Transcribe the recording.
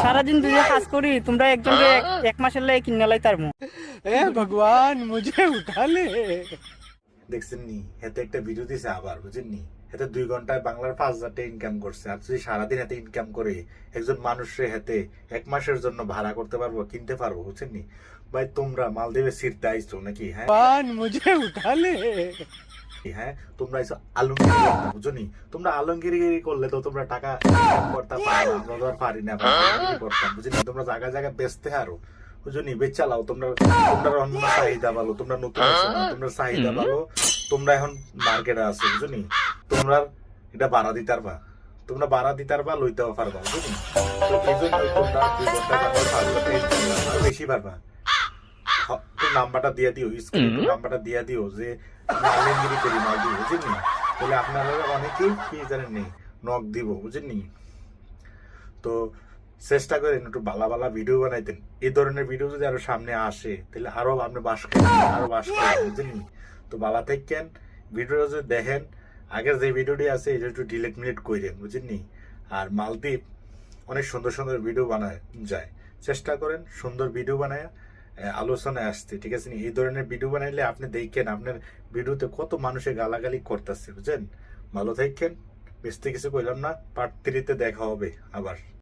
সারাদিন যদি কাজ করি তোমরা একজন এক মাসের লাই কিনে লাই তার ভগবান মুঝে উঠা লে। দেখছেন নি এতে একটা ভিডিও দিছে আবার বুঝেন নি এতে 2 ঘন্টায় বাংলার 5,000 টাকা ইনকাম করছে। আর যদি সারাদিন এতে ইনকাম করে একজন মানুষের হাতে 1 মাসের জন্য ভাড়া করতে পারবো, কিনতে পারবো, বুঝছেন নি ভাই? তোমরা মালদ্বীপে ছিড়তে আইছো নাকি? হ্যাঁ ভগবান মুঝে উঠা লে। হ্যাঁ তোমরা আইছো আলমগিরি করতে, বুঝছো নি? তোমরা আলমগিরি করলে তো তোমরা টাকা ইনকাম করতে পারো, আমরা তো আর পারি না। আলমগিরি করতাম, বুঝলি? তোমরা জায়গায় জায়গায় বেচতে হারো, বুঝছো নি? বেচা লাও তোমরা। তোমরা অন্য চাহিদা ভালো, তোমরা নতুন আছো না, তোমরা চাহিদা ভালো, তোমরা এখন মার্কেটে আছো, বুঝছো নি? তোমরা এটা ভাড়া দিতে পারবা, তোমরা ভাড়া দিতে পারবা, লইতেও পারবা, বুঝছো নি? তো এই জন্য তোমরা 2 ঘন্টা আরো বেশি পারবা। তো নাম্বারটা দিয়ে দিও, স্ক্রিনে নাম্বারটা দিয়ে দিও যে আমি আলমগিরি করি মালদ্বীপ, বুঝেন নি? তাহলে আপনারা অনেকেই কি জানেন নি নক দিব, বুঝেন নি? তো চেষ্টা করেন একটু ভালো ভালো ভিডিও বানাইতেন। এই ধরনের ভিডিও যদি আরো সামনে আসে তাহলে আরো আপনি আরো বাস করেন, বুঝেন নি? তো ভালো থাকেন। ভিডিওটা যদি দেখেন, আগের যে ভিডিওটি আছে এটা একটু ডিলেট মিলেট করেন, বুঝেন নি? আর মালদ্বীপ অনেক সুন্দর সুন্দর ভিডিও বানায় যায়, চেষ্টা করেন সুন্দর ভিডিও বানায় আলোচনায় আসতে, ঠিক আছে? এই ধরনের ভিডিও বানাইলে আপনি দেখেন আপনার ভিডিওতে কত মানুষে গালাগালি করতেছে, বুঝছেন? ভালো থাকেন, বেশি কিছু কইলাম না। পার্ট 3-তে দেখা হবে আবার।